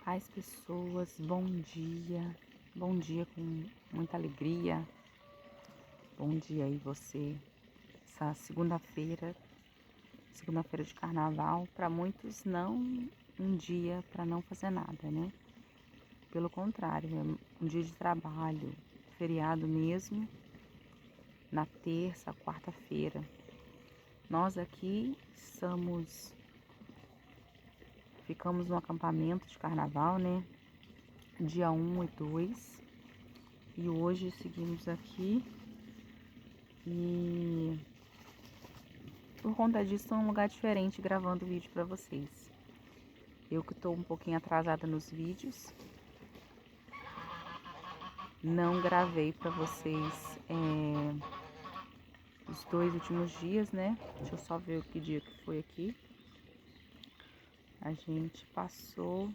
Paz, pessoas, bom dia com muita alegria, bom dia aí você, essa segunda-feira de carnaval, para muitos não um dia para não fazer nada, né? Pelo contrário, é um dia de trabalho, feriado mesmo, na terça, quarta-feira. Nós aqui ficamos no acampamento de carnaval, né? Dia 1 e 2. E hoje seguimos aqui e por conta disso estou num lugar diferente gravando vídeo para vocês. Eu que estou um pouquinho atrasada nos vídeos, não gravei para vocês os 2 últimos dias, né? Deixa eu só ver que dia que foi aqui. A gente passou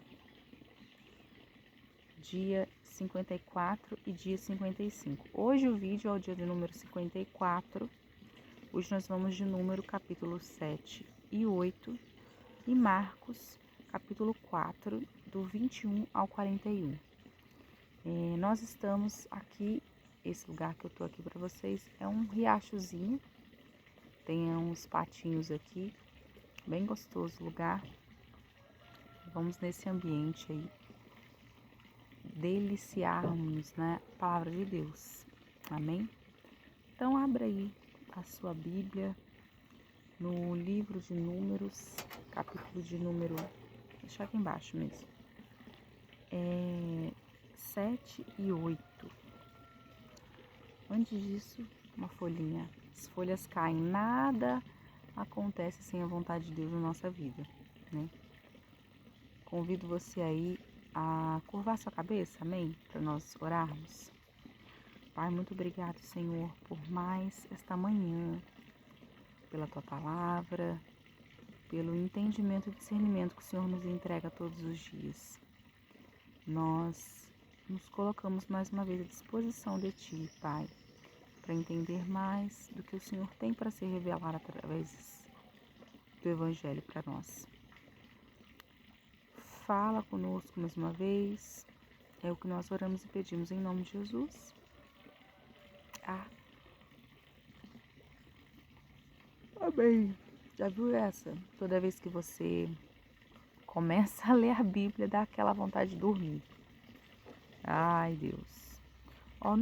dia 54 e dia 55. Hoje o vídeo é o dia de número 54. Hoje nós vamos de número capítulo 7 e 8 e Marcos capítulo 4, do 21 ao 41. Nós estamos aqui, esse lugar que eu tô aqui para vocês é um riachozinho, tem uns patinhos aqui, bem gostoso o lugar. Vamos nesse ambiente aí, deliciarmos na palavra de Deus, amém? Então abra aí a sua Bíblia no livro de Números, capítulo de número, vou deixar aqui embaixo mesmo, 7 e 8. Antes disso, uma folhinha. As folhas caem, nada acontece sem a vontade de Deus na nossa vida, né? Convido você aí a curvar sua cabeça, amém? Para nós orarmos. Pai, muito obrigado, Senhor, por mais esta manhã, pela Tua palavra, pelo entendimento e discernimento que o Senhor nos entrega todos os dias. Nós nos colocamos mais uma vez à disposição de Ti, Pai, para entender mais do que o Senhor tem para se revelar através do Evangelho para nós. Fala conosco mais uma vez, é o que nós oramos e pedimos em nome de Jesus. Amém. Já viu essa? Toda vez que você começa a ler a Bíblia, dá aquela vontade de dormir. Ai, Deus. Ó,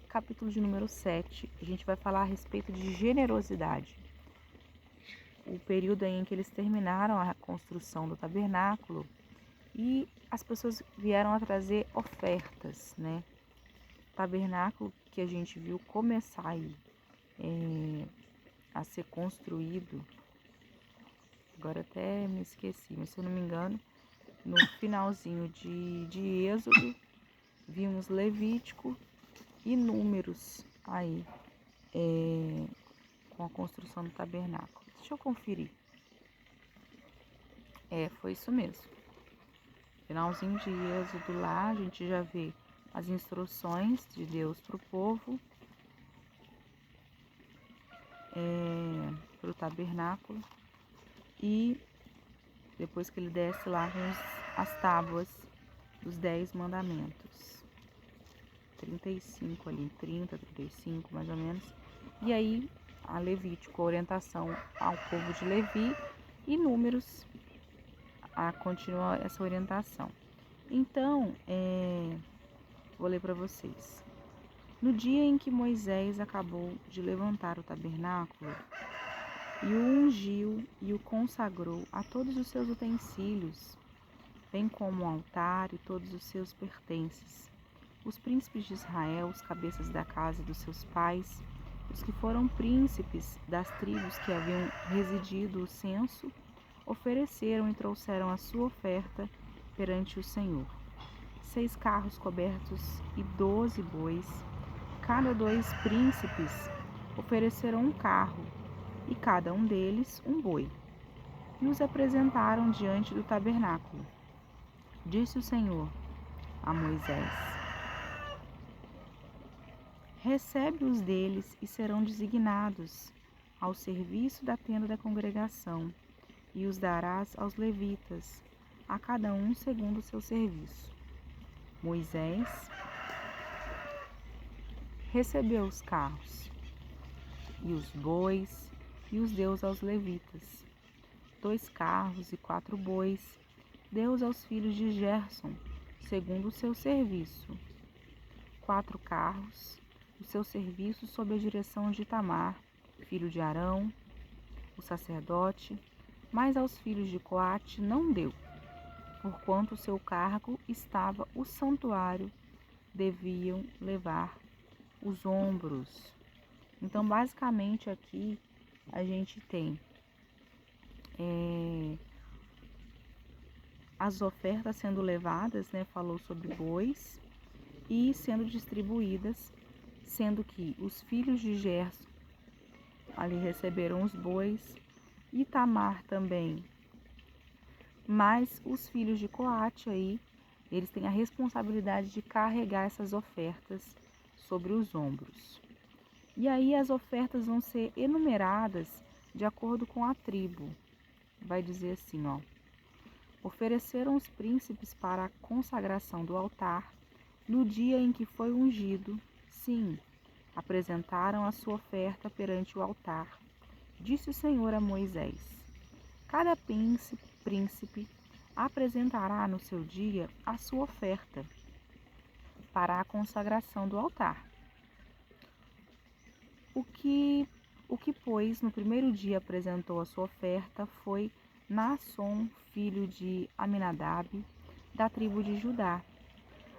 capítulo de número 7, a gente vai falar a respeito de generosidade. O período em que eles terminaram a construção do tabernáculo e as pessoas vieram a trazer ofertas, né? Tabernáculo que a gente viu começar aí a ser construído. Agora até me esqueci, mas se eu não me engano, no finalzinho de Êxodo, vimos Levítico e Números aí, com a construção do tabernáculo. Deixa eu conferir. Foi isso mesmo. Finalzinho de Êxodo lá, a gente já vê as instruções de Deus para o povo, para o tabernáculo. E depois que ele desce lá com as tábuas dos 10 mandamentos. 35 ali, 35 mais ou menos. E aí a Levítico, a orientação ao povo de Levi, e Números continua essa orientação. Então, vou ler para vocês. No dia em que Moisés acabou de levantar o tabernáculo, e o ungiu e o consagrou a todos os seus utensílios, bem como o altar e todos os seus pertences, os príncipes de Israel, os cabeças da casa dos seus pais, os que foram príncipes das tribos que haviam residido o censo, ofereceram e trouxeram a sua oferta perante o Senhor. 6 carros cobertos e 12 bois. Cada 2 príncipes ofereceram um carro, e cada um deles um boi, e os apresentaram diante do tabernáculo. Disse o Senhor a Moisés: recebe-os deles e serão designados ao serviço da tenda da congregação, e os darás aos levitas, a cada um segundo o seu serviço. Moisés recebeu os carros e os bois e os deu aos levitas. 2 carros e 4 bois deu aos filhos de Gerson, segundo o seu serviço. 4 carros, o seu serviço sob a direção de Itamar, filho de Arão, o sacerdote, mas aos filhos de Coate não deu, porquanto o seu cargo estava o santuário, deviam levar os ombros. Então, basicamente aqui a gente tem as ofertas sendo levadas, né? Falou sobre bois e sendo distribuídas, sendo que os filhos de Gerson ali receberam os bois, Itamar também, mas os filhos de Coate aí, eles têm a responsabilidade de carregar essas ofertas sobre os ombros. E aí as ofertas vão ser enumeradas de acordo com a tribo. Vai dizer assim, ó: ofereceram os príncipes para a consagração do altar no dia em que foi ungido. Sim, apresentaram a sua oferta perante o altar. Disse o Senhor a Moisés: cada príncipe apresentará no seu dia a sua oferta para a consagração do altar. O que, pois, no primeiro dia apresentou a sua oferta foi Naasson, filho de Aminadab, da tribo de Judá.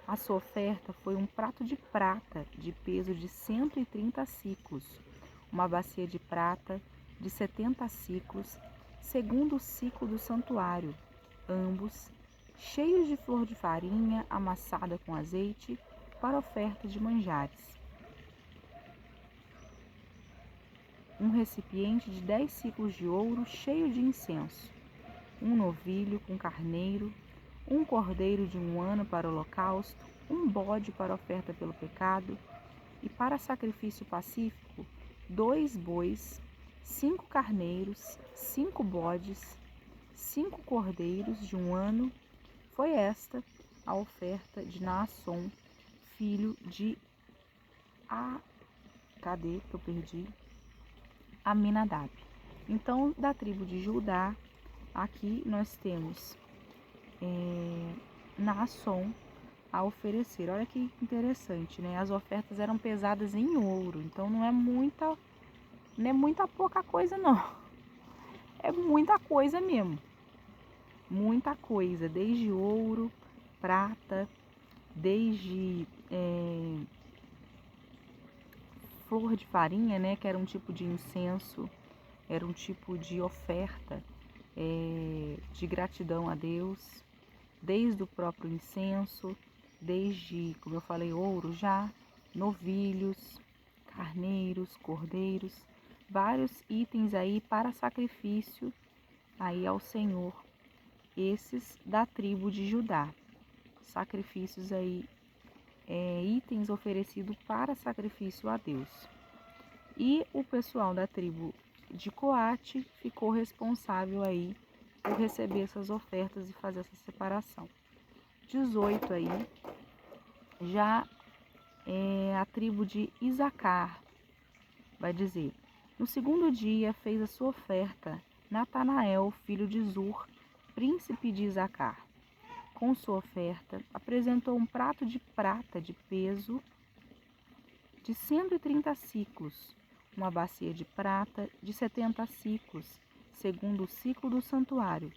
A sua oferta foi um prato de prata de peso de 130 siclos, uma bacia de prata de 70 siclos, segundo o ciclo do santuário, ambos cheios de flor de farinha amassada com azeite para oferta de manjares. Um recipiente de 10 siclos de ouro cheio de incenso, um novilho com carneiro, um cordeiro de 1 ano para o holocausto, um bode para oferta pelo pecado, e para sacrifício pacífico, 2 bois, 5 carneiros, 5 bodes, 5 cordeiros de 1 ano. Foi esta a oferta de Naasson, filho de Aminadab. Então, da tribo de Judá, aqui nós temos Naasson a oferecer. Olha que interessante, né? As ofertas eram pesadas em ouro, então não é muita pouca coisa não. É muita coisa mesmo. Muita coisa, desde ouro, prata, desde flor de farinha, né, que era um tipo de incenso, era um tipo de oferta de gratidão a Deus, desde o próprio incenso, desde, como eu falei, ouro já, novilhos, carneiros, cordeiros, vários itens aí para sacrifício aí ao Senhor, esses da tribo de Judá, sacrifícios aí, itens oferecidos para sacrifício a Deus. E o pessoal da tribo de Coate ficou responsável aí por receber essas ofertas e fazer essa separação. 18 aí, já a tribo de Isacar vai dizer: no segundo dia fez a sua oferta Natanael, filho de Zur, príncipe de Isacar. Com sua oferta, apresentou um prato de prata de peso de 130 siclos, uma bacia de prata de 70 siclos, segundo o ciclo do santuário,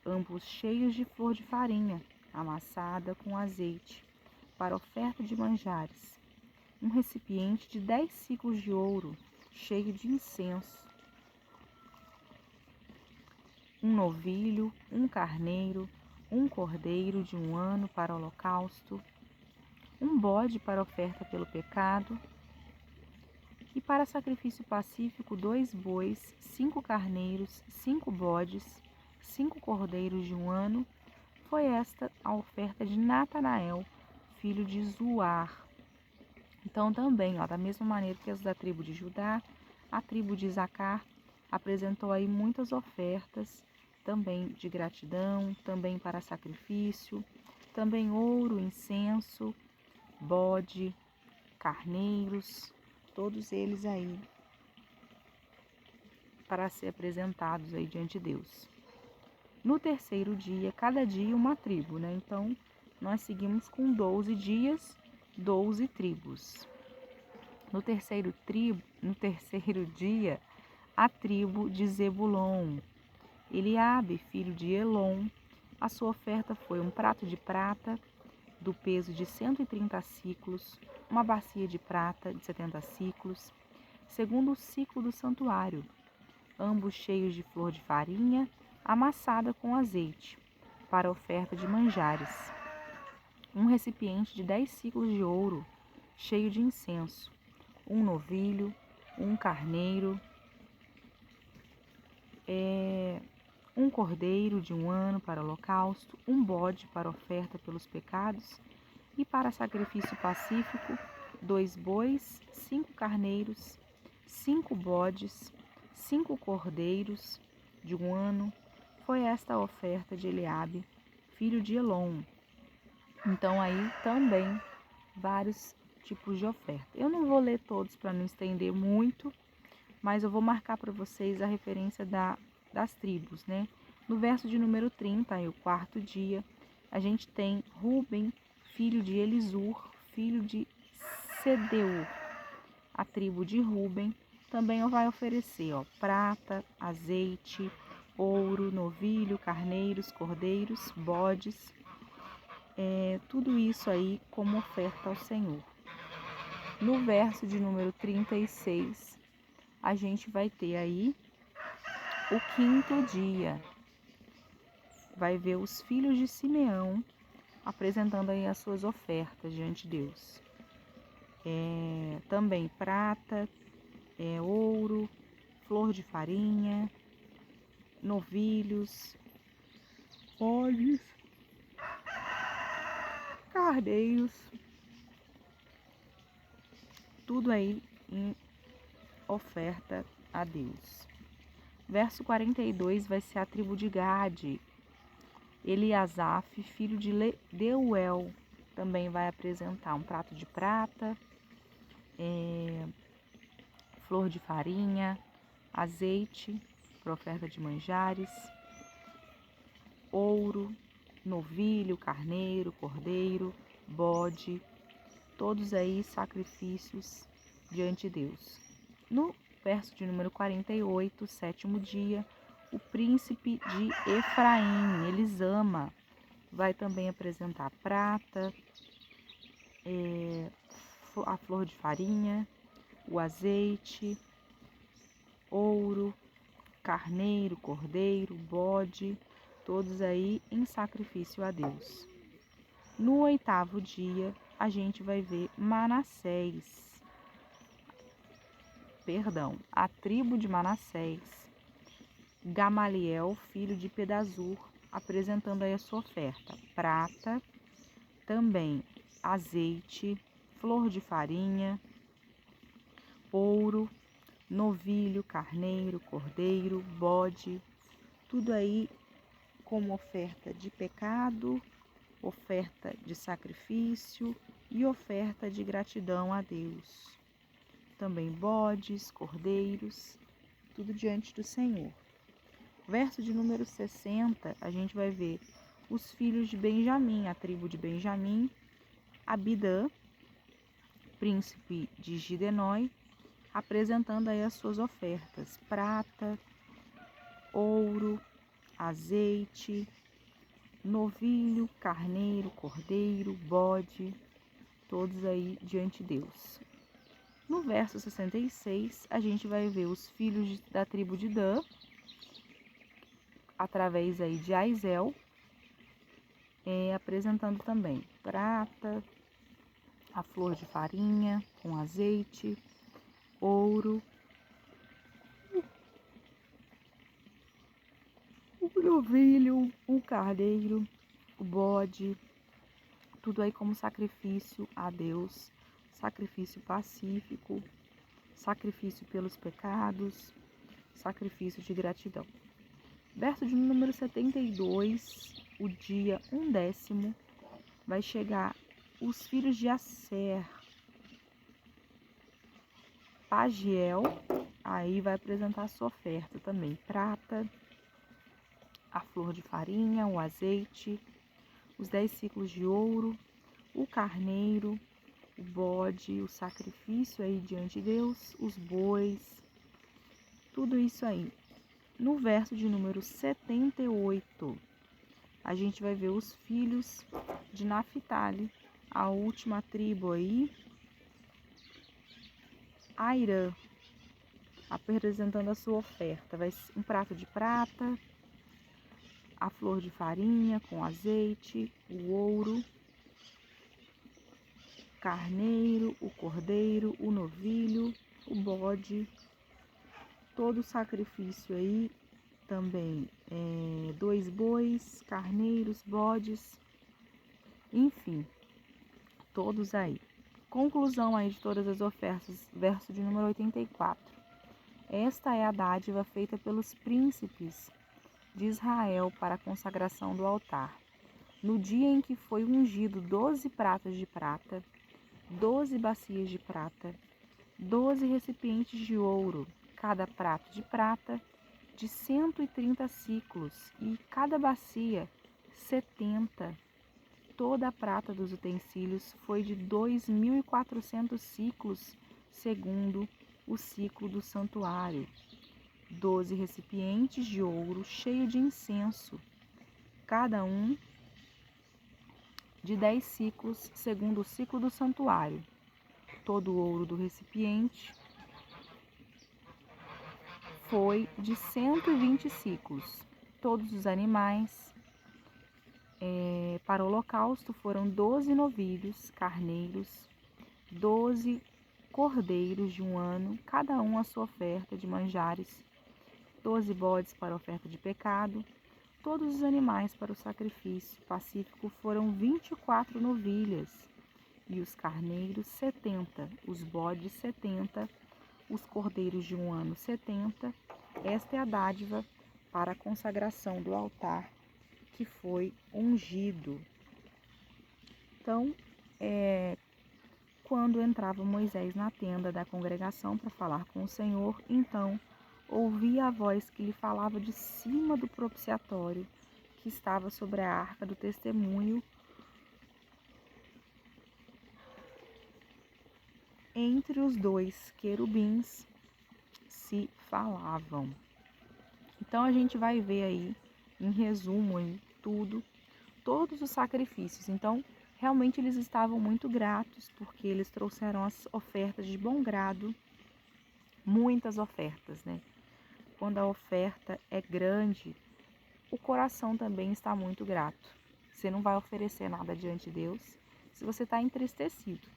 ambos cheios de flor de farinha, amassada com azeite, para oferta de manjares. Um recipiente de 10 siclos de ouro, cheio de incenso. Um novilho, um carneiro, um cordeiro de 1 ano para o holocausto, um bode para oferta pelo pecado, e para sacrifício pacífico 2 bois, 5 carneiros, 5 bodes, 5 cordeiros de 1 ano. Foi esta a oferta de Natanael, filho de Zuar. Então também, da mesma maneira que as da tribo de Judá, a tribo de Isacar apresentou aí muitas ofertas também de gratidão, também para sacrifício, também ouro, incenso, bode, carneiros, todos eles aí para ser apresentados aí diante de Deus. No terceiro dia, cada dia uma tribo, né? Então, nós seguimos com 12 dias, 12 tribos. No terceiro dia, a tribo de Zebulon. Eliabe, filho de Elon, a sua oferta foi um prato de prata do peso de 130 siclos, uma bacia de prata de 70 siclos, segundo o ciclo do santuário, ambos cheios de flor de farinha, amassada com azeite, para oferta de manjares. Um recipiente de 10 siclos de ouro, cheio de incenso, um novilho, um carneiro, um cordeiro de 1 ano para holocausto, um bode para oferta pelos pecados e para sacrifício pacífico, 2 bois, 5 carneiros, 5 bodes, 5 cordeiros de 1 ano. Foi esta a oferta de Eliabe, filho de Elon. Então aí também vários tipos de oferta. Eu não vou ler todos para não estender muito, mas eu vou marcar para vocês a referência das tribos, né? No verso de número 30, aí, o quarto dia, a gente tem Ruben, filho de Elisur, filho de Sedeur. A tribo de Ruben também vai oferecer prata, azeite, ouro, novilho, carneiros, cordeiros, bodes, tudo isso aí como oferta ao Senhor. No verso de número 36, a gente vai ter aí o quinto dia. Vai ver os filhos de Simeão apresentando aí as suas ofertas diante de Deus. Também prata, ouro, flor de farinha, novilhos, bodes, cardeiros, tudo aí em oferta a Deus. Verso 42 vai ser a tribo de Gade. Eliasaf, filho de Deuel, também vai apresentar um prato de prata, flor de farinha, azeite para oferta de manjares, ouro, novilho, carneiro, cordeiro, bode, todos aí sacrifícios diante de Deus. No verso de número 48, sétimo dia, o príncipe de Efraim, Elisama, vai também apresentar prata, a flor de farinha, o azeite, ouro, carneiro, cordeiro, bode, todos aí em sacrifício a Deus. No oitavo dia, a gente vai ver a tribo de Manassés, Gamaliel, filho de Pedazur, apresentando aí a sua oferta, prata, também azeite, flor de farinha, ouro, novilho, carneiro, cordeiro, bode, tudo aí como oferta de pecado, oferta de sacrifício e oferta de gratidão a Deus. Também bodes, cordeiros, tudo diante do Senhor. Verso de número 60, a gente vai ver os filhos de Benjamim, a tribo de Benjamim, Abidã, príncipe de Gidenói, apresentando aí as suas ofertas, prata, ouro, azeite, novilho, carneiro, cordeiro, bode, todos aí diante de Deus. No verso 66, a gente vai ver os filhos da tribo de Dan, através aí de Aizel, apresentando também prata, a flor de farinha com azeite, ouro, o novilho, o carneiro, o bode, tudo aí como sacrifício a Deus, sacrifício pacífico, sacrifício pelos pecados, sacrifício de gratidão. Verso de número 72, o dia 1/10, vai chegar os filhos de Aser, Pagiel, aí vai apresentar a sua oferta também, prata, a flor de farinha, o azeite, os 10 ciclos de ouro, o carneiro, o bode, o sacrifício aí diante de Deus, os bois, tudo isso aí. No verso de número 78, a gente vai ver os filhos de Naphtali, a última tribo aí, Airã, apresentando a sua oferta. Vai ser um prato de prata, a flor de farinha com azeite, o ouro, carneiro, o cordeiro, o novilho, o bode, todo o sacrifício aí, também 2 bois, carneiros, bodes, enfim, todos aí. Conclusão aí de todas as ofertas, verso de número 84. Esta é a dádiva feita pelos príncipes de Israel para a consagração do altar. No dia em que foi ungido 12 pratas de prata, 12 bacias de prata, 12 recipientes de ouro, cada prato de prata de 130 ciclos e cada bacia 70. Toda a prata dos utensílios foi de 2.400 ciclos, segundo o ciclo do santuário. 12 recipientes de ouro cheio de incenso, cada um de 10 ciclos, segundo o ciclo do santuário. Todo o ouro do recipiente foi de 120 ciclos. Todos os animais para o holocausto foram 12 novilhos, carneiros, 12 cordeiros de 1 ano, cada um a sua oferta de manjares, 12 bodes para a oferta de pecado. Todos os animais para o sacrifício pacífico foram 24 novilhas, e os carneiros 70, os bodes 70, os cordeiros de 1 ano 70. Esta é a dádiva para a consagração do altar que foi ungido. Então, quando entrava Moisés na tenda da congregação para falar com o Senhor, então ouvia a voz que lhe falava de cima do propiciatório, que estava sobre a arca do testemunho, entre os 2 querubins se falavam. Então a gente vai ver aí, em resumo, em tudo, todos os sacrifícios. Então, realmente eles estavam muito gratos, porque eles trouxeram as ofertas de bom grado, muitas ofertas, né? Quando a oferta é grande, o coração também está muito grato. Você não vai oferecer nada diante de Deus se você está entristecido.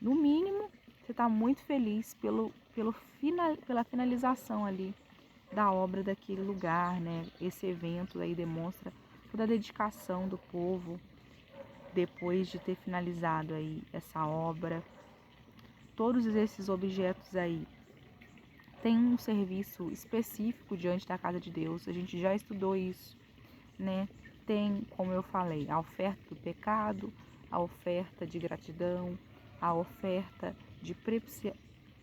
No mínimo, você está muito feliz pela finalização ali da obra daquele lugar, né? Esse evento aí demonstra toda a dedicação do povo depois de ter finalizado aí essa obra. Todos esses objetos aí têm um serviço específico diante da casa de Deus. A gente já estudou isso, né? Tem, como eu falei, a oferta do pecado, a oferta de gratidão, a oferta de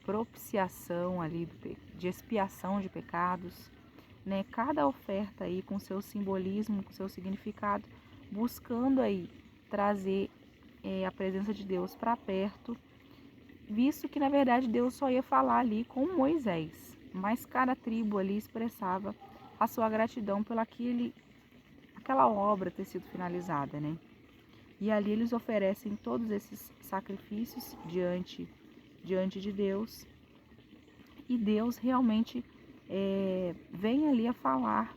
propiciação ali, de expiação de pecados, né? Cada oferta aí com seu simbolismo, com seu significado, buscando aí trazer a presença de Deus para perto, visto que na verdade Deus só ia falar ali com Moisés, mas cada tribo ali expressava a sua gratidão pela aquela obra ter sido finalizada, né? E ali eles oferecem todos esses sacrifícios diante de Deus, e Deus realmente vem ali a falar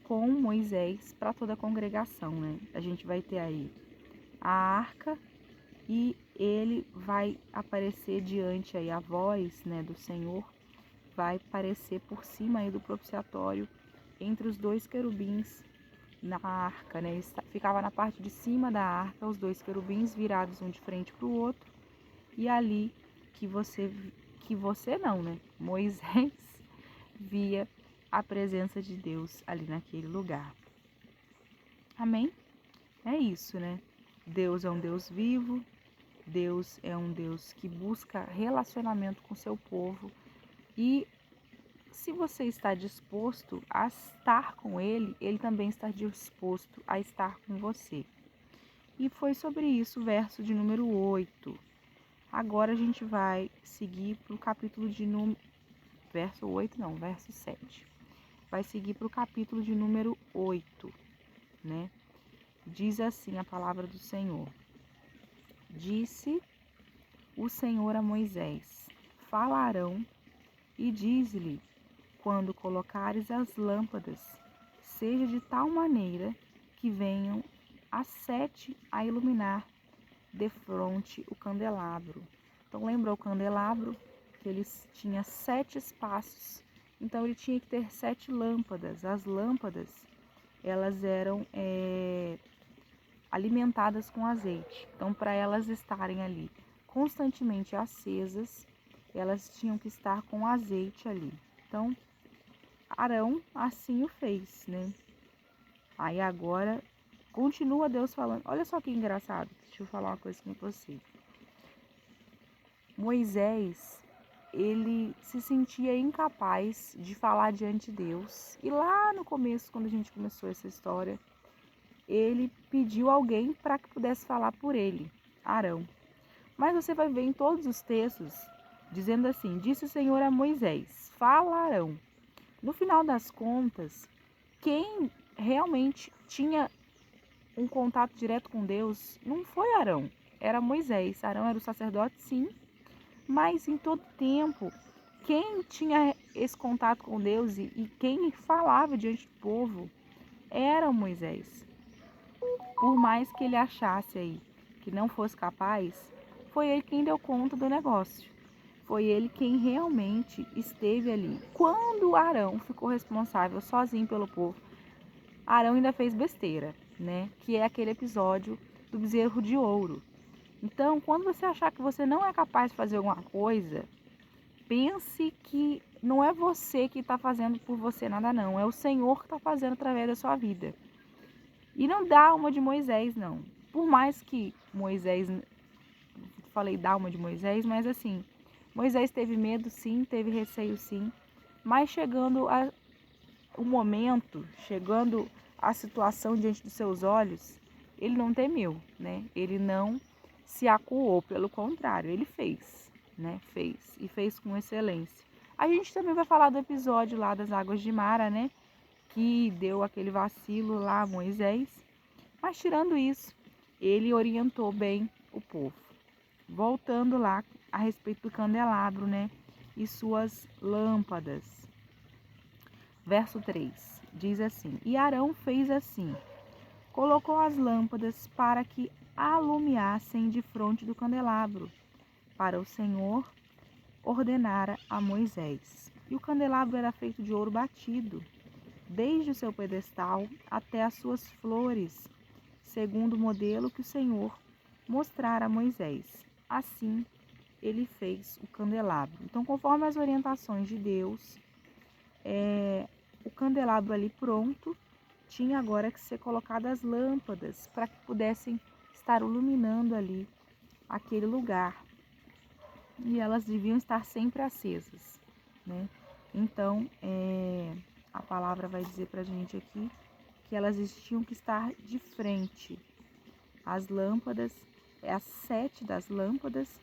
com Moisés para toda a congregação, né? A gente vai ter aí a arca, e ele vai aparecer diante aí, a voz, né, do Senhor vai aparecer por cima aí do propiciatório, entre os 2 querubins na arca, né? Ficava na parte de cima da arca, os 2 querubins virados um de frente para o outro, e ali que você não, né? Moisés via a presença de Deus ali naquele lugar. Amém? É isso, né? Deus é um Deus vivo, Deus é um Deus que busca relacionamento com seu povo e se você está disposto a estar com Ele, Ele também está disposto a estar com você. E foi sobre isso o verso de número 8. Agora a gente vai seguir para o capítulo de número... Verso 8 não, verso 7. Vai seguir para o capítulo de número 8, né? Diz assim a palavra do Senhor. Disse o Senhor a Moisés, falarão e diz-lhe, quando colocares as lâmpadas, seja de tal maneira que venham as 7 a iluminar defronte o candelabro. Então lembra o candelabro? Que ele tinha 7 espaços, então ele tinha que ter 7 lâmpadas. As lâmpadas, elas eram alimentadas com azeite. Então, para elas estarem ali constantemente acesas, elas tinham que estar com azeite ali. Então, Arão assim o fez, né? Aí agora, continua Deus falando. Olha só que engraçado, deixa eu falar uma coisa com você. Moisés, ele se sentia incapaz de falar diante de Deus. E lá no começo, quando a gente começou essa história, ele pediu alguém para que pudesse falar por ele, Arão. Mas você vai ver em todos os textos, dizendo assim, disse o Senhor a Moisés, fala Arão. No final das contas, quem realmente tinha um contato direto com Deus não foi Arão, era Moisés. Arão era o sacerdote, sim, mas em todo tempo, quem tinha esse contato com Deus e quem falava diante do povo era Moisés. Por mais que ele achasse aí que não fosse capaz, foi ele quem deu conta do negócio. Foi ele quem realmente esteve ali. Quando Arão ficou responsável sozinho pelo povo, Arão ainda fez besteira, né? Que é aquele episódio do bezerro de ouro. Então, quando você achar que você não é capaz de fazer alguma coisa, pense que não é você que está fazendo por você nada não, é o Senhor que está fazendo através da sua vida. E não dá uma de Moisés, não. Por mais que Moisés, falei dá uma de Moisés, mas assim, Moisés teve medo sim, teve receio sim, mas chegando o momento, chegando a situação diante dos seus olhos, ele não temeu, né? Ele não se acuou, pelo contrário, ele fez, né? Fez, e fez com excelência. A gente também vai falar do episódio lá das águas de Mara, né? Que deu aquele vacilo lá a Moisés. Mas tirando isso, ele orientou bem o povo. Voltando lá a respeito do candelabro, né? E suas lâmpadas. Verso 3 diz assim: E Arão fez assim: colocou as lâmpadas para que alumiassem de frente do candelabro, para o Senhor ordenara a Moisés. E o candelabro era feito de ouro batido, desde o seu pedestal até as suas flores, segundo o modelo que o Senhor mostrara a Moisés. Assim, ele fez o candelabro. Então, conforme as orientações de Deus, o candelabro ali pronto, tinha agora que ser colocadas as lâmpadas para que pudessem estar iluminando ali aquele lugar. E elas deviam estar sempre acesas, né? Então, a palavra vai dizer para a gente aqui que elas tinham que estar de frente. As lâmpadas, as 7 das lâmpadas,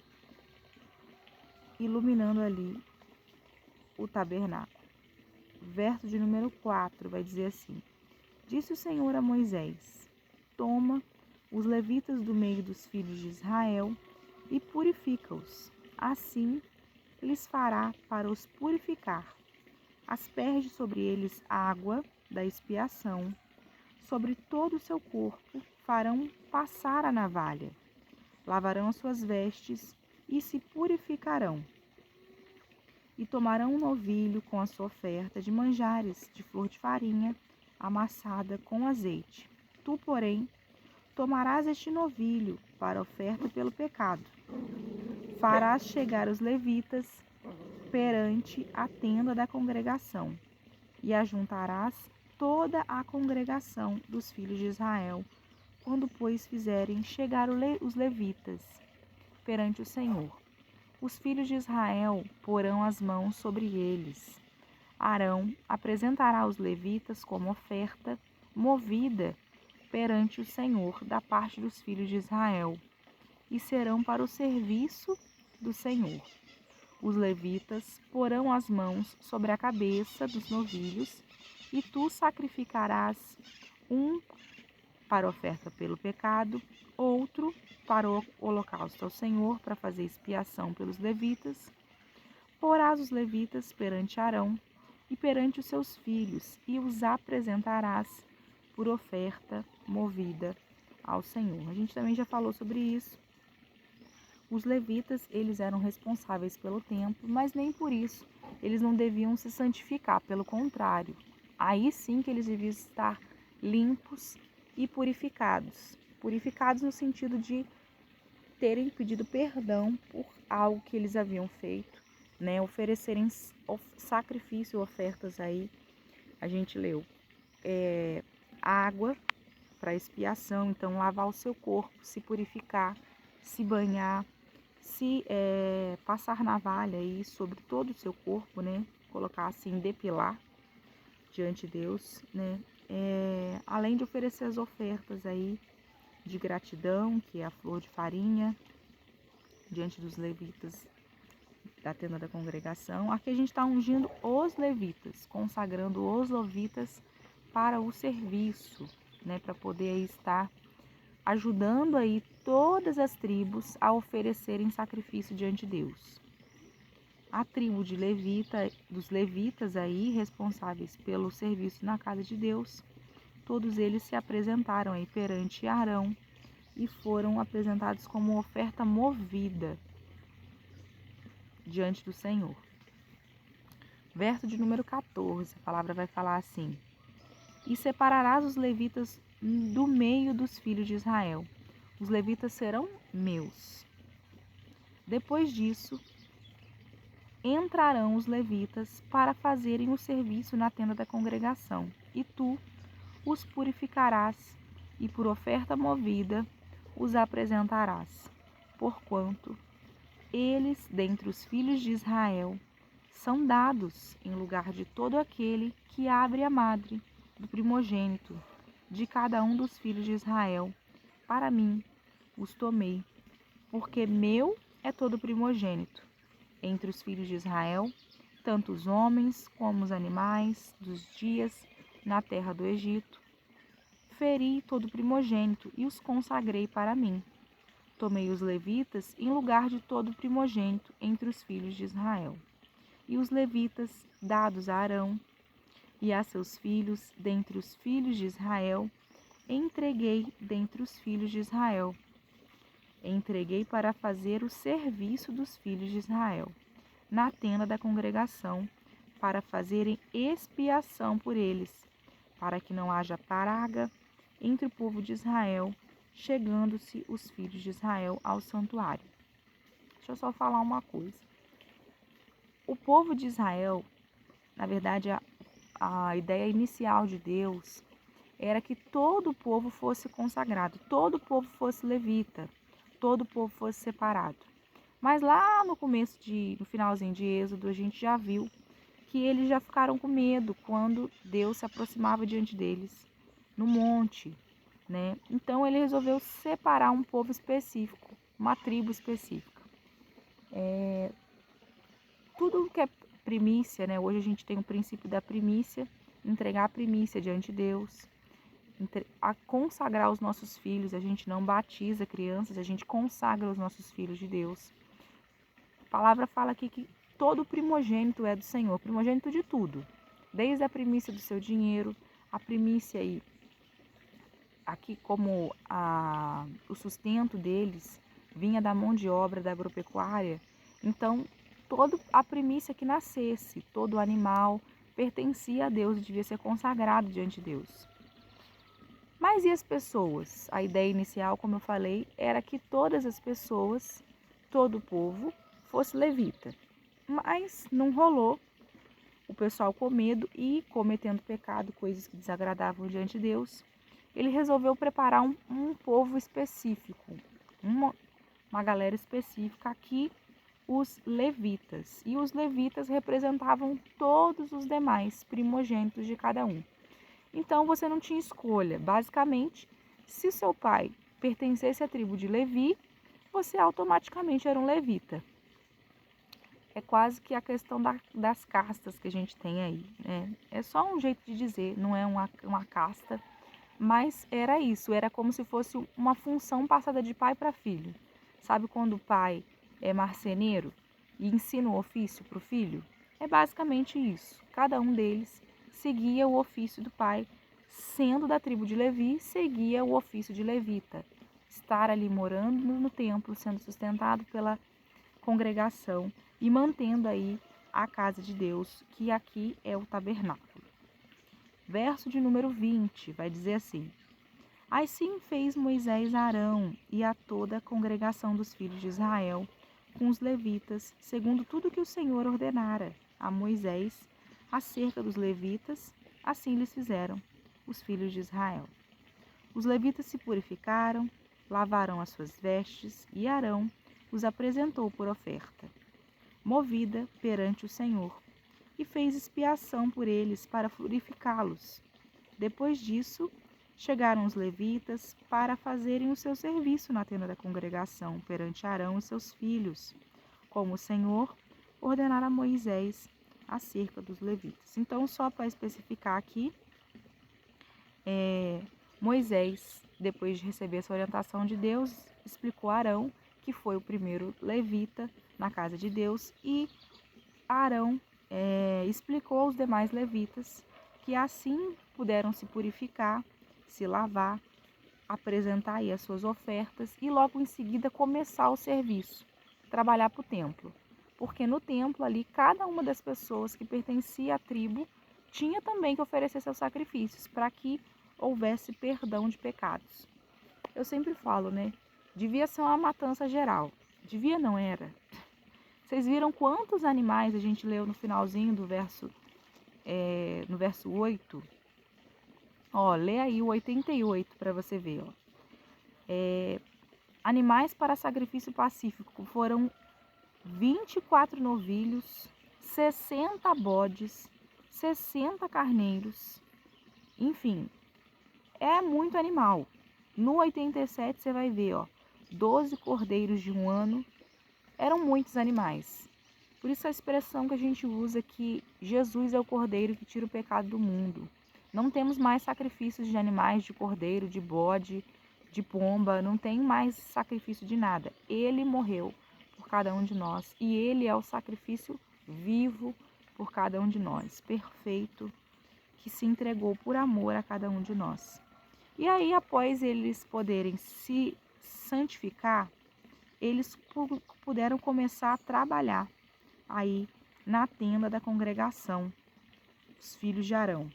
iluminando ali o tabernáculo. Verso de número 4 vai dizer assim: Disse o Senhor a Moisés: Toma os levitas do meio dos filhos de Israel e purifica-os. Assim lhes fará para os purificar. Asperge sobre eles água da expiação, sobre todo o seu corpo farão passar a navalha. Lavarão as suas vestes e se purificarão. E tomarão um novilho com a sua oferta de manjares de flor de farinha, amassada com azeite. Tu, porém, tomarás este novilho para oferta pelo pecado. Farás chegar os levitas perante a tenda da congregação. e ajuntarás toda a congregação dos filhos de Israel, quando, pois, fizerem chegar os levitas perante o Senhor. Os filhos de Israel porão as mãos sobre eles. Arão apresentará os levitas como oferta movida perante o Senhor da parte dos filhos de Israel, e serão para o serviço do Senhor. Os levitas porão as mãos sobre a cabeça dos novilhos, e tu sacrificarás um para oferta pelo pecado, outro para o holocausto ao Senhor, para fazer expiação pelos levitas. Porás os levitas perante Arão e perante os seus filhos, e os apresentarás por oferta movida ao Senhor. A gente também já falou sobre isso. Os levitas, eles eram responsáveis pelo templo, mas nem por isso eles não deviam se santificar, pelo contrário. Aí sim que eles deviam estar limpos e purificados. Purificados no sentido de terem pedido perdão por algo que eles haviam feito, né? Oferecerem sacrifício, ofertas aí. A gente leu água para expiação, então lavar o seu corpo, se purificar, se banhar, se passar navalha aí sobre todo o seu corpo, né? Colocar assim, depilar diante de Deus, né? Além de oferecer as ofertas aí de gratidão, que é a flor de farinha, diante dos levitas da tenda da congregação. Aqui a gente está ungindo os levitas, consagrando os levitas para o serviço, né? Para poder aí estar ajudando aí todas as tribos a oferecerem sacrifício diante de Deus. A tribo de dos levitas aí, responsáveis pelo serviço na casa de Deus, todos eles se apresentaram aí perante Arão e foram apresentados como oferta movida diante do Senhor. Verso de número 14, a palavra vai falar assim: e separarás os levitas do meio dos filhos de Israel. Os levitas serão meus. Depois disso, entrarão os levitas para fazerem o serviço na tenda da congregação, e tu os purificarás, e por oferta movida os apresentarás, porquanto eles, dentre os filhos de Israel, são dados em lugar de todo aquele que abre a madre do primogênito de cada um dos filhos de Israel. Para mim os tomei, porque meu é todo primogênito entre os filhos de Israel, tanto os homens como os animais dos dias na terra do Egito. Feri todo primogênito e os consagrei para mim. Tomei os levitas em lugar de todo primogênito entre os filhos de Israel. E os levitas, dados a Arão e a seus filhos dentre os filhos de Israel, entreguei dentre os filhos de Israel. Entreguei para fazer o serviço dos filhos de Israel, na tenda da congregação, para fazerem expiação por eles, para que não haja praga entre o povo de Israel, chegando-se os filhos de Israel ao santuário. Deixa eu só falar uma coisa. O povo de Israel, na verdade, a ideia inicial de Deus era que todo o povo fosse consagrado, todo o povo fosse levita, todo o povo fosse separado. Mas lá no finalzinho de Êxodo, a gente já viu que eles já ficaram com medo quando Deus se aproximava diante deles no monte, né? Então ele resolveu separar um povo específico, uma tribo específica. Tudo que é primícia, né? Hoje a gente tem o princípio da primícia, entregar a primícia diante de Deus, a consagrar os nossos filhos. A gente não batiza crianças, a gente consagra os nossos filhos de Deus. A palavra fala aqui que todo primogênito é do Senhor, primogênito de tudo, desde a primícia do seu dinheiro, a primícia aí, aqui como o sustento deles vinha da mão de obra da agropecuária, então toda a primícia que nascesse, todo animal pertencia a Deus e devia ser consagrado diante de Deus. Mas e as pessoas? A ideia inicial, como eu falei, era que todas as pessoas, todo o povo, fosse levita. Mas não rolou. o pessoal com medo e cometendo pecado, coisas que desagradavam diante de Deus, ele resolveu preparar um povo específico, uma galera específica aqui, os levitas. E os levitas representavam todos os demais primogênitos de cada um. Então você não tinha escolha. Basicamente, se o seu pai pertencesse à tribo de Levi, você automaticamente era um levita. É quase que a questão das castas que a gente tem aí, né? É só um jeito de dizer, não é uma casta, mas era isso, era como se fosse uma função passada de pai para filho. Sabe quando o pai é marceneiro e ensina o ofício para o filho? É basicamente isso. Cada um deles seguia o ofício do pai, sendo da tribo de Levi, seguia o ofício de levita. Estar ali morando no templo, sendo sustentado pela congregação e mantendo aí a casa de Deus, que aqui é o tabernáculo. Verso de número 20 vai dizer assim: Assim fez Moisés a Arão e a toda a congregação dos filhos de Israel, com os levitas, segundo tudo que o Senhor ordenara a Moisés acerca dos levitas, assim lhes fizeram os filhos de Israel. Os levitas se purificaram, lavaram as suas vestes, e Arão os apresentou por oferta, movida perante o Senhor, e fez expiação por eles para purificá-los. Depois disso, chegaram os levitas para fazerem o seu serviço na tenda da congregação perante Arão e seus filhos, como o Senhor ordenara a Moisés acerca dos levitas. Então, só para especificar aqui, Moisés, depois de receber essa orientação de Deus, explicou a Arão, que foi o primeiro levita na casa de Deus, e Arão explicou aos demais levitas que assim puderam se purificar, se lavar, apresentar aí as suas ofertas e logo em seguida começar o serviço, trabalhar para o templo. Porque no templo ali, cada uma das pessoas que pertencia à tribo tinha também que oferecer seus sacrifícios para que houvesse perdão de pecados. Eu sempre falo, né? Devia ser uma matança geral. Devia, não era. Vocês viram quantos animais a gente leu no finalzinho do verso, no verso 8? Ó, lê aí o 88 para você ver, ó. Animais para sacrifício pacífico foram 24 novilhos, 60 bodes, 60 carneiros, enfim, é muito animal. No 87 você vai ver, ó, 12 cordeiros de um ano, eram muitos animais. Por isso a expressão que a gente usa que Jesus é o cordeiro que tira o pecado do mundo. Não temos mais sacrifícios de animais, de cordeiro, de bode, de pomba, não tem mais sacrifício de nada. Ele morreu por cada um de nós e ele é o sacrifício vivo por cada um de nós, perfeito, que se entregou por amor a cada um de nós. E aí, após eles poderem se santificar, eles puderam começar a trabalhar aí na tenda da congregação, os filhos de Arão.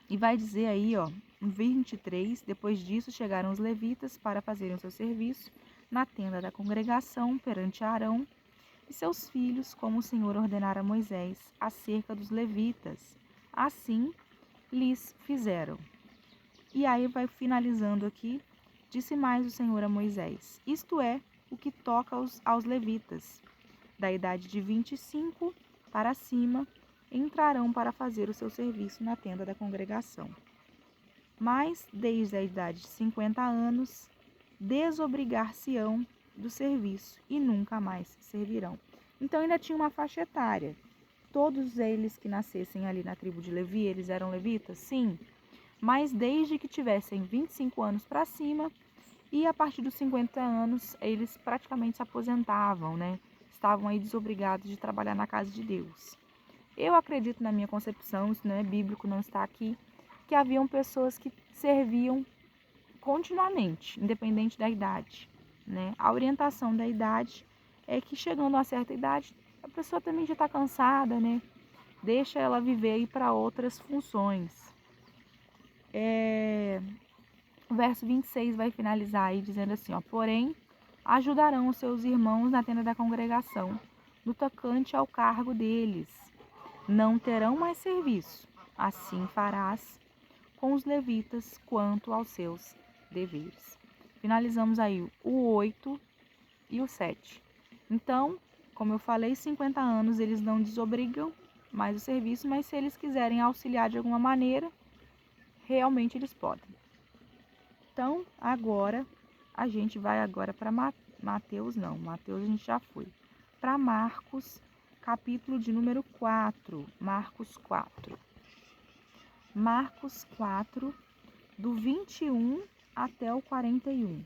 E vai dizer aí, ó, em 23, depois disso chegaram os levitas para fazerem o seu serviço na tenda da congregação perante Arão e seus filhos, como o Senhor ordenara a Moisés acerca dos levitas. Assim lhes fizeram. E aí vai finalizando aqui, disse mais o Senhor a Moisés: isto é o que toca aos levitas, da idade de 25 para cima, entrarão para fazer o seu serviço na tenda da congregação. Mas, desde a idade de 50 anos, desobrigar-se-ão do serviço e nunca mais servirão. Então ainda tinha uma faixa etária. Todos eles que nascessem ali na tribo de Levi, eles eram levitas? Sim. Mas desde que tivessem 25 anos para cima, e a partir dos 50 anos, eles praticamente se aposentavam, né? Estavam aí desobrigados de trabalhar na casa de Deus. Eu acredito, na minha concepção, isso não é bíblico, não está aqui, que haviam pessoas que serviam continuamente, independente da idade, né? A orientação da idade é que chegando a uma certa idade, a pessoa também já está cansada, né? Deixa ela viver aí para outras funções. O verso 26 vai finalizar aí dizendo assim, ó, porém, ajudarão os seus irmãos na tenda da congregação, no tocante ao cargo deles, não terão mais serviço. Assim farás com os levitas quanto aos seus deveres. Finalizamos aí o 8 e o 7. Então, como eu falei, 50 anos eles não desobrigam mais o serviço, mas se eles quiserem auxiliar de alguma maneira, realmente eles podem. Então, agora, a gente vai agora para Mateus a gente já foi. Para Marcos, capítulo de número 4, Marcos 4. Marcos 4, do 21 até o 41.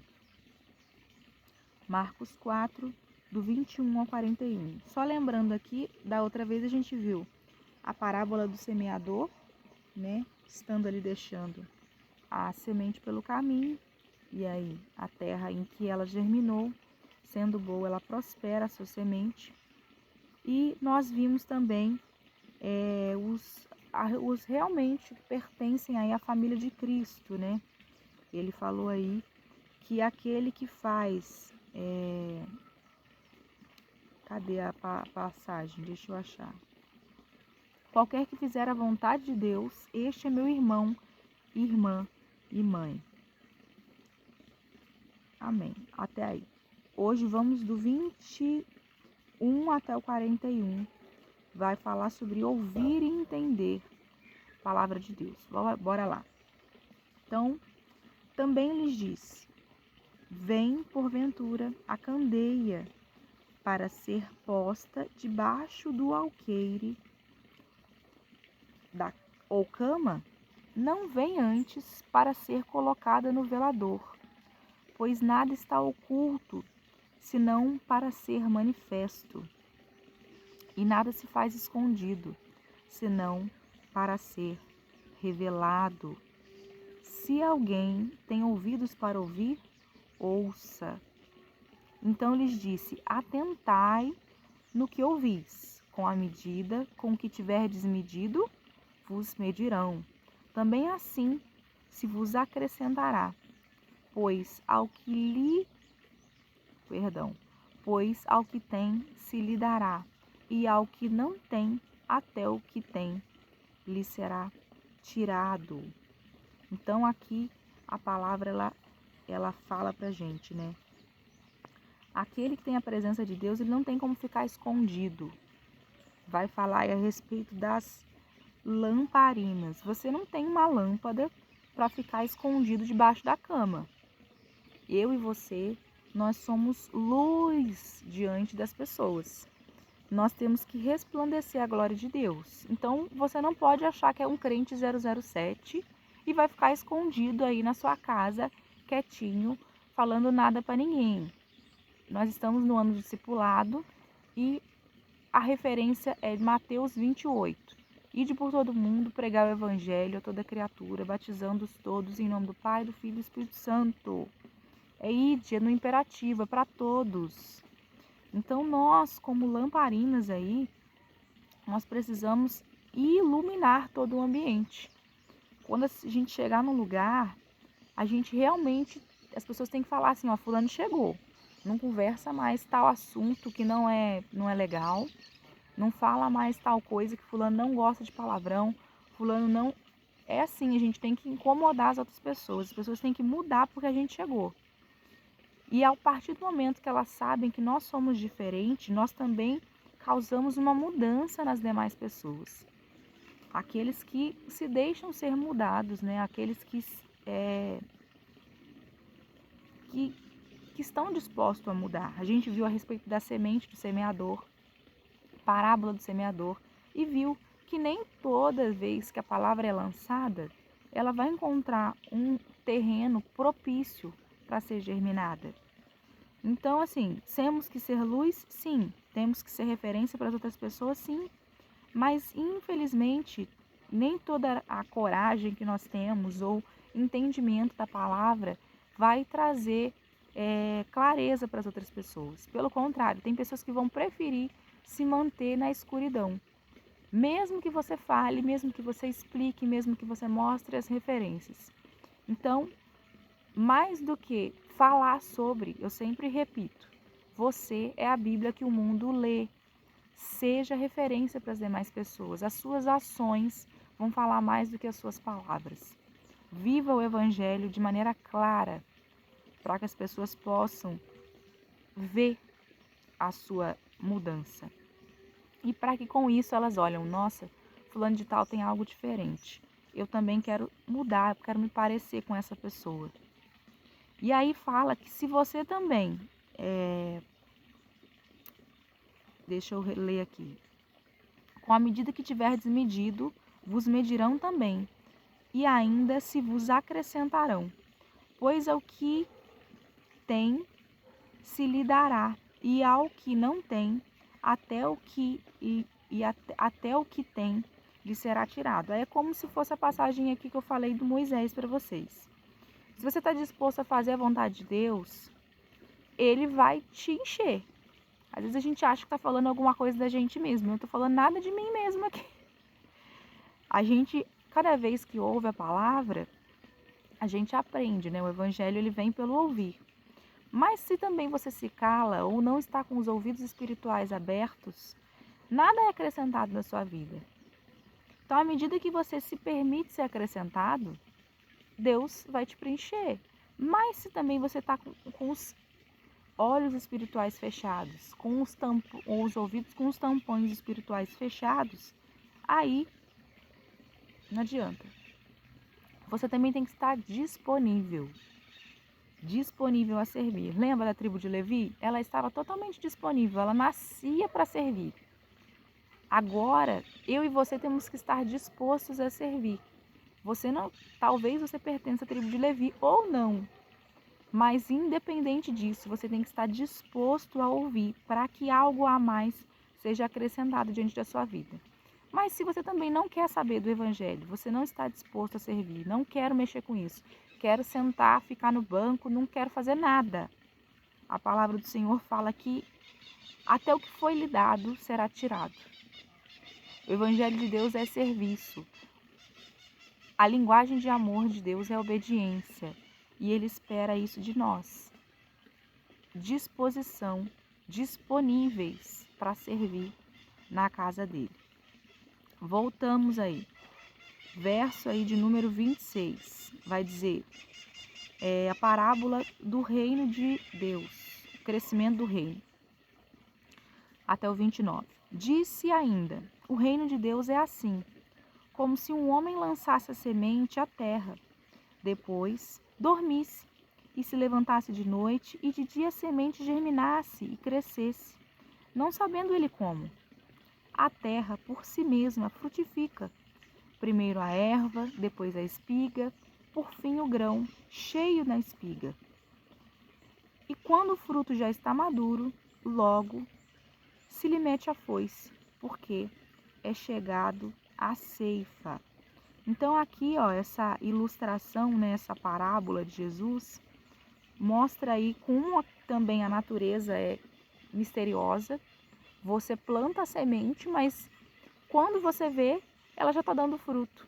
Marcos 4, do 21 ao 41. Só lembrando aqui, da outra vez a gente viu a parábola do semeador, né? Estando ali deixando a semente pelo caminho, e aí a terra em que ela germinou, sendo boa, ela prospera a sua semente. E nós vimos também os realmente que pertencem aí à família de Cristo, né? Ele falou aí que aquele que faz... Cadê a passagem? Deixa eu achar. Qualquer que fizer a vontade de Deus, este é meu irmão, irmã e mãe. Amém. Até aí. Hoje vamos do 21 até o 41. Vai falar sobre ouvir e entender a palavra de Deus. Bora lá. Então, também lhes disse: vem porventura a candeia para ser posta debaixo do alqueire ou cama? Não vem antes para ser colocada no velador, pois nada está oculto, senão para ser manifesto. E nada se faz escondido, senão para ser revelado. Se alguém tem ouvidos para ouvir, ouça. Então lhes disse: atentai no que ouvis, com a medida com que tiverdes medido, vos medirão. Também assim se vos acrescentará, pois ao que tem se lhe dará, e ao que não tem, até o que tem lhe será tirado. Então aqui a palavra ela fala pra gente, né? Aquele que tem a presença de Deus, ele não tem como ficar escondido. Vai falar aí a respeito das lamparinas. Você não tem uma lâmpada para ficar escondido debaixo da cama. Eu e você, nós somos luz diante das pessoas. Nós temos que resplandecer a glória de Deus. Então, você não pode achar que é um crente 007 e vai ficar escondido aí na sua casa, quietinho, falando nada para ninguém. Nós estamos no ano do discipulado e a referência é Mateus 28. Ide por todo mundo, pregar o evangelho a toda criatura, batizando-os todos em nome do Pai, do Filho e do Espírito Santo. É ide, é no imperativo, é para todos. Então nós, como lamparinas aí, nós precisamos iluminar todo o ambiente. Quando a gente chegar num lugar, a gente realmente, as pessoas têm que falar assim, ó, fulano chegou. Não conversa mais tal assunto que não é legal. Não fala mais tal coisa que fulano não gosta de palavrão. Fulano não... É assim, a gente tem que incomodar as outras pessoas. As pessoas têm que mudar porque a gente chegou. E a partir do momento que elas sabem que nós somos diferentes, nós também causamos uma mudança nas demais pessoas. Aqueles que se deixam ser mudados, né? Aqueles que estão dispostos a mudar. A gente viu a respeito da semente do semeador, parábola do semeador, e viu que nem toda vez que a palavra é lançada, ela vai encontrar um terreno propício para ser germinada. Então, assim, temos que ser luz? Sim. Temos que ser referência para as outras pessoas? Sim. Mas, infelizmente, nem toda a coragem que nós temos ou entendimento da palavra vai trazer clareza para as outras pessoas. Pelo contrário, tem pessoas que vão preferir se manter na escuridão. Mesmo que você fale, mesmo que você explique, mesmo que você mostre as referências. Então, mais do que falar sobre, eu sempre repito, você é a Bíblia que o mundo lê. Seja referência para as demais pessoas. As suas ações vão falar mais do que as suas palavras. Viva o Evangelho de maneira clara, para que as pessoas possam ver a sua mudança. E para que com isso elas olham, nossa, fulano de tal tem algo diferente. Eu também quero mudar, quero me parecer com essa pessoa. E aí fala que se você também, deixa eu ler aqui. Com a medida que tiverdes medido, vos medirão também, e ainda se vos acrescentarão. Pois ao que tem, se lhe dará, e ao que não tem, até o que até o que tem lhe será tirado. Aí é como se fosse a passagem aqui que eu falei do Moisés para vocês. Se você está disposto a fazer a vontade de Deus, Ele vai te encher. Às vezes a gente acha que está falando alguma coisa da gente mesmo. Eu não estou falando nada de mim mesmo aqui. A gente, cada vez que ouve a palavra, a gente aprende, né? O Evangelho ele vem pelo ouvir. Mas se também você se cala ou não está com os ouvidos espirituais abertos, nada é acrescentado na sua vida. Então, à medida que você se permite ser acrescentado, Deus vai te preencher. Mas se também você está com os olhos espirituais fechados, com os ouvidos com os tampões espirituais fechados, aí não adianta. Você também tem que estar disponível a servir. Lembra da tribo de Levi? Ela estava totalmente disponível, ela nascia para servir. Agora, eu e você temos que estar dispostos a servir. Você não, talvez você pertença à tribo de Levi ou não, mas independente disso, você tem que estar disposto a ouvir para que algo a mais seja acrescentado diante da sua vida. Mas se você também não quer saber do Evangelho, você não está disposto a servir, não quero mexer com isso, quero sentar, ficar no banco, não quero fazer nada. A palavra do Senhor fala que até o que foi lhe dado será tirado. O Evangelho de Deus é serviço. A linguagem de amor de Deus é obediência. E Ele espera isso de nós. Disposição, disponíveis para servir na casa dele. Voltamos aí. Verso aí de número 26. Vai dizer a parábola do reino de Deus. O crescimento do reino. Até o 29. Disse ainda, o reino de Deus é assim, como se um homem lançasse a semente à terra, depois dormisse e se levantasse de noite e de dia a semente germinasse e crescesse, não sabendo ele como. A terra por si mesma frutifica, primeiro a erva, depois a espiga, por fim o grão, cheio na espiga. E quando o fruto já está maduro, logo se lhe mete a foice, porque é chegado a ceifa. Então aqui, ó, essa ilustração, né, essa parábola de Jesus, mostra aí como também a natureza é misteriosa. Você planta a semente, mas quando você vê, ela já está dando fruto.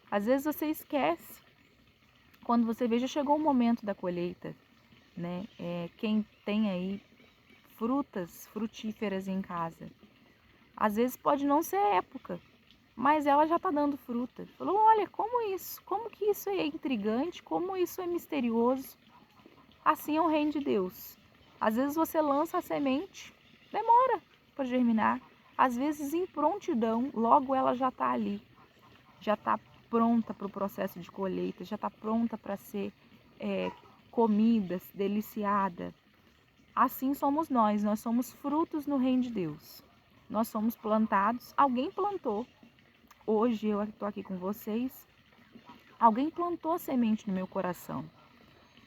Às vezes você esquece, quando você vê, já chegou o momento da colheita, né? Quem tem aí frutas frutíferas em casa, às vezes pode não ser época, mas ela já está dando fruta. Falou, olha, como isso? Como que isso é intrigante? Como isso é misterioso? Assim é o reino de Deus. Às vezes você lança a semente, demora para germinar. Às vezes em prontidão, logo ela já está ali. Já está pronta para o processo de colheita, já está pronta para ser comida, deliciada. Assim somos nós somos frutos no reino de Deus. Nós somos plantados, alguém plantou. Hoje eu estou aqui com vocês. Alguém plantou a semente no meu coração.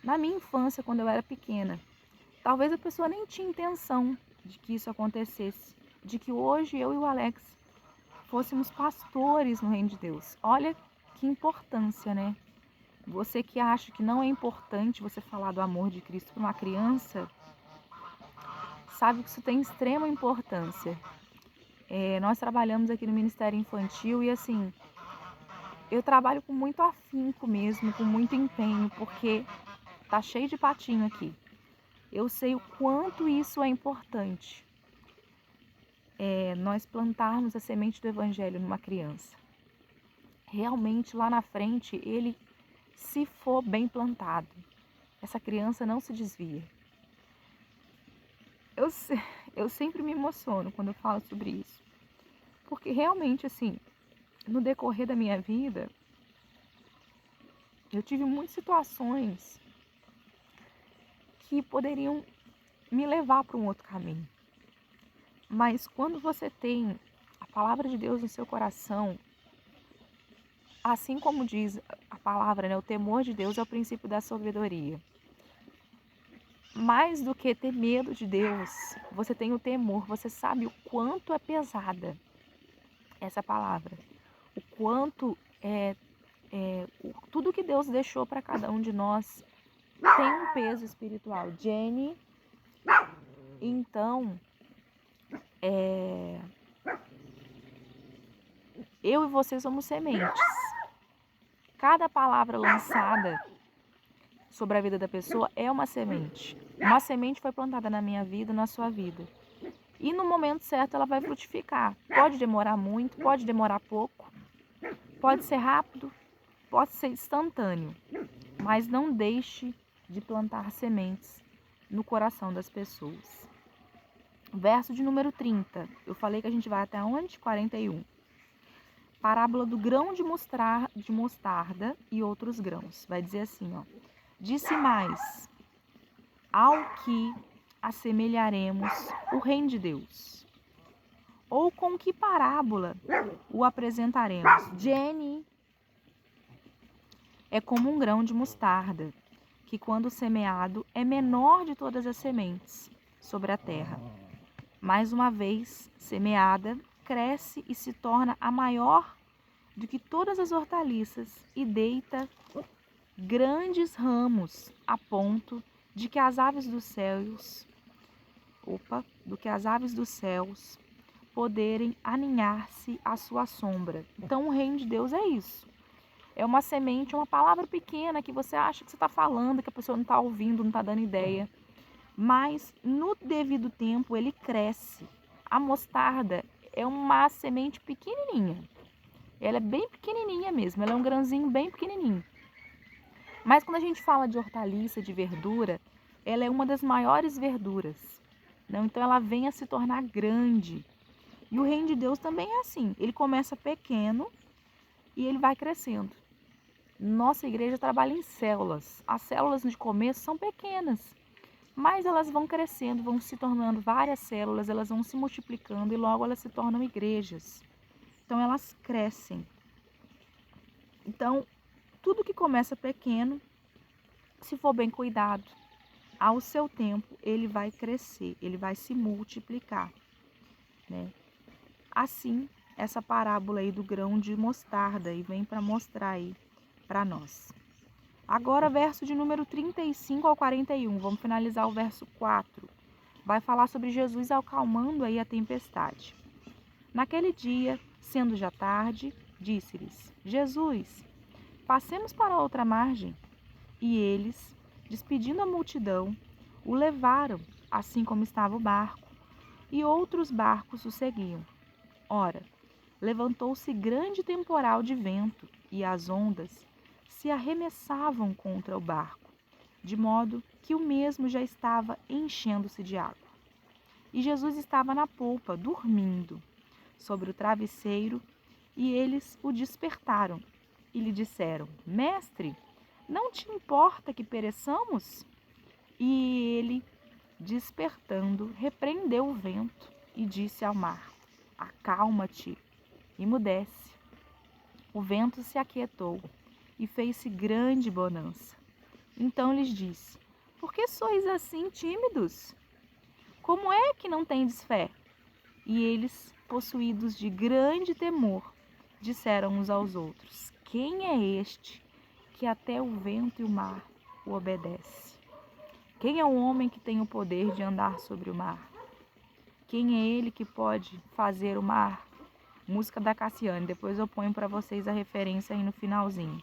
Na minha infância, quando eu era pequena, talvez a pessoa nem tinha intenção de que isso acontecesse, de que hoje eu e o Alex fôssemos pastores no reino de Deus. Olha que importância, né? Você que acha que não é importante você falar do amor de Cristo para uma criança, sabe que isso tem extrema importância. Nós trabalhamos aqui no Ministério Infantil e assim, eu trabalho com muito afinco mesmo, com muito empenho, porque tá cheio de patinho aqui. Eu sei o quanto isso é importante. nós plantarmos a semente do evangelho numa criança. Realmente lá na frente, ele, se for bem plantado, essa criança não se desvia. Eu sempre me emociono quando eu falo sobre isso, porque realmente, assim, no decorrer da minha vida, eu tive muitas situações que poderiam me levar para um outro caminho. Mas quando você tem a palavra de Deus no seu coração, assim como diz a palavra, né, o temor de Deus é o princípio da sabedoria. Mais do que ter medo de Deus, você tem o temor, você sabe o quanto é pesada essa palavra, o quanto tudo que Deus deixou para cada um de nós tem um peso espiritual. Jenny, então, eu e você somos sementes. Cada palavra lançada sobre a vida da pessoa é uma semente. Uma semente foi plantada na minha vida, na sua vida. E no momento certo ela vai frutificar. Pode demorar muito, pode demorar pouco, pode ser rápido, pode ser instantâneo. Mas não deixe de plantar sementes no coração das pessoas. Verso de número 30. Eu falei que a gente vai até onde? 41. Parábola do grão de mostarda e outros grãos. Vai dizer assim, ó. Disse mais, ao que assemelharemos o reino de Deus? Ou com que parábola o apresentaremos? Jenny, é como um grão de mostarda, que quando semeado é menor de todas as sementes sobre a terra. Mais uma vez semeada, cresce e se torna a maior do que todas as hortaliças e deita grandes ramos a ponto de que as aves dos céus, poderem aninhar-se à sua sombra. Então o reino de Deus é isso. É uma semente, uma palavra pequena que você acha que você está falando, que a pessoa não está ouvindo, não está dando ideia. Mas no devido tempo ele cresce. A mostarda é uma semente pequenininha. Ela é bem pequenininha mesmo, ela é um grãozinho bem pequenininho. Mas quando a gente fala de hortaliça, de verdura, ela é uma das maiores verduras. Não? Então ela vem a se tornar grande. E o reino de Deus também é assim. Ele começa pequeno e ele vai crescendo. Nossa igreja trabalha em células. As células de começo são pequenas, mas elas vão crescendo, vão se tornando várias células, elas vão se multiplicando e logo elas se tornam igrejas. Então elas crescem. Então, tudo que começa pequeno, se for bem cuidado, ao seu tempo ele vai crescer, ele vai se multiplicar, né? Assim, essa parábola aí do grão de mostarda e vem para mostrar aí para nós. Agora, verso de número 35 ao 41, vamos finalizar o verso 4. Vai falar sobre Jesus acalmando aí a tempestade. Naquele dia, sendo já tarde, disse-lhes: Jesus, passemos para a outra margem. E eles, despedindo a multidão, o levaram, assim como estava o barco, e outros barcos o seguiam. Ora, levantou-se grande temporal de vento, e as ondas se arremessavam contra o barco, de modo que o mesmo já estava enchendo-se de água. E Jesus estava na polpa, dormindo, sobre o travesseiro, e eles o despertaram e lhe disseram: Mestre, não te importa que pereçamos? E ele, despertando, repreendeu o vento e disse ao mar: Acalma-te, emudece. O vento se aquietou e fez-se grande bonança. Então lhes disse: Por que sois assim tímidos? Como é que não tendes fé? E eles, possuídos de grande temor, disseram uns aos outros: Quem é este que até o vento e o mar o obedece? Quem é o homem que tem o poder de andar sobre o mar? Quem é ele que pode fazer o mar? Música da Cassiane, depois eu ponho para vocês a referência aí no finalzinho.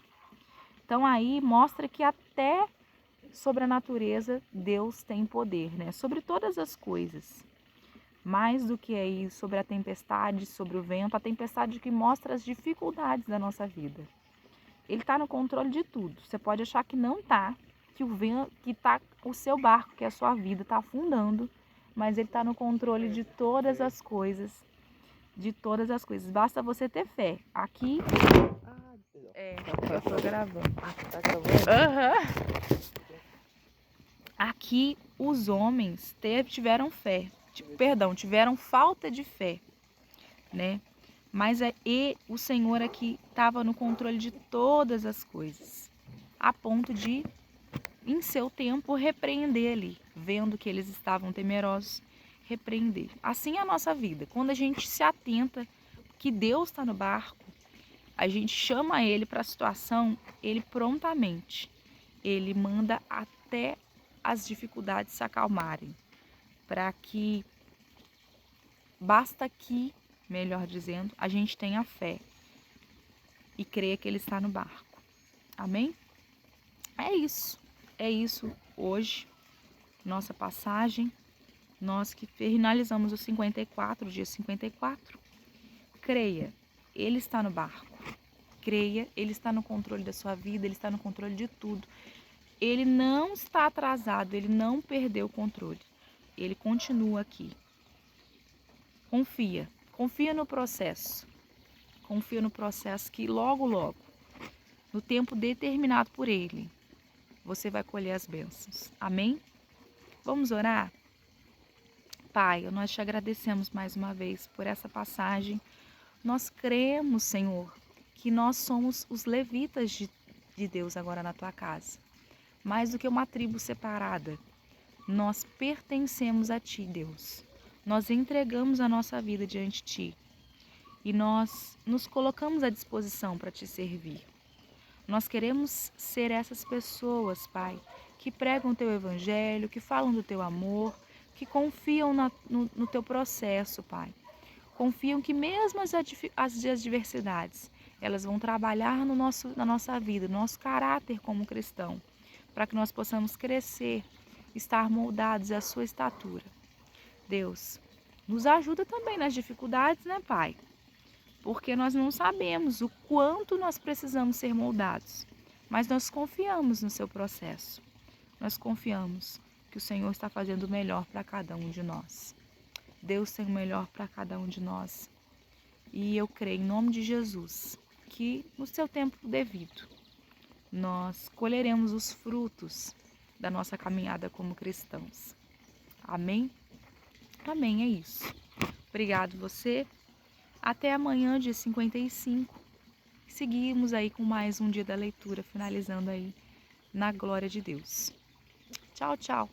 Então aí mostra que até sobre a natureza Deus tem poder, né? Sobre todas as coisas. Mais do que aí sobre a tempestade, sobre o vento, a tempestade que mostra as dificuldades da nossa vida. Ele está no controle de tudo. Você pode achar que não está, que o vento, que tá o seu barco, que é a sua vida, está afundando, mas ele está no controle de todas as coisas. De todas as coisas. Basta você ter fé. Aqui. Eu tô gravando. Tá gravando? Aham. Aqui os homens tiveram fé. Tiveram falta de fé, né? Mas o Senhor aqui estava no controle de todas as coisas, a ponto de, em seu tempo, repreender ali, vendo que eles estavam temerosos, repreender. Assim é a nossa vida. Quando a gente se atenta que Deus está no barco, a gente chama Ele para a situação, Ele prontamente, Ele manda até as dificuldades se acalmarem, para que, basta que, melhor dizendo, a gente tenha fé e creia que Ele está no barco. Amém? É isso hoje, nossa passagem, nós que finalizamos os 54, dia 54. Creia, Ele está no barco. Creia, Ele está no controle da sua vida, Ele está no controle de tudo. Ele não está atrasado, Ele não perdeu o controle. Ele continua aqui. Confia no processo. Confia no processo que logo, no tempo determinado por Ele, você vai colher as bênçãos. Amém? Vamos orar? Pai, nós te agradecemos mais uma vez por essa passagem. Nós cremos, Senhor, que nós somos os levitas de Deus agora na tua casa. Mais do que uma tribo separada, nós pertencemos a Ti, Deus. Nós entregamos a nossa vida diante de Ti e nós nos colocamos à disposição para Te servir. Nós queremos ser essas pessoas, Pai, que pregam o Teu Evangelho, que falam do Teu amor, que confiam no Teu processo, Pai. Confiam que mesmo as adversidades, elas vão trabalhar na nossa vida, no nosso caráter como cristão, para que nós possamos crescer, estar moldados à sua estatura. Deus, nos ajuda também nas dificuldades, né, Pai? Porque nós não sabemos o quanto nós precisamos ser moldados, mas nós confiamos no seu processo. Nós confiamos que o Senhor está fazendo o melhor para cada um de nós. Deus tem o melhor para cada um de nós. E eu creio em nome de Jesus que no seu tempo devido nós colheremos os frutos da nossa caminhada como cristãos. Amém? Amém, é isso. Obrigado você. Até amanhã, dia 55. Seguimos aí com mais um dia da leitura, finalizando aí na glória de Deus. Tchau, tchau.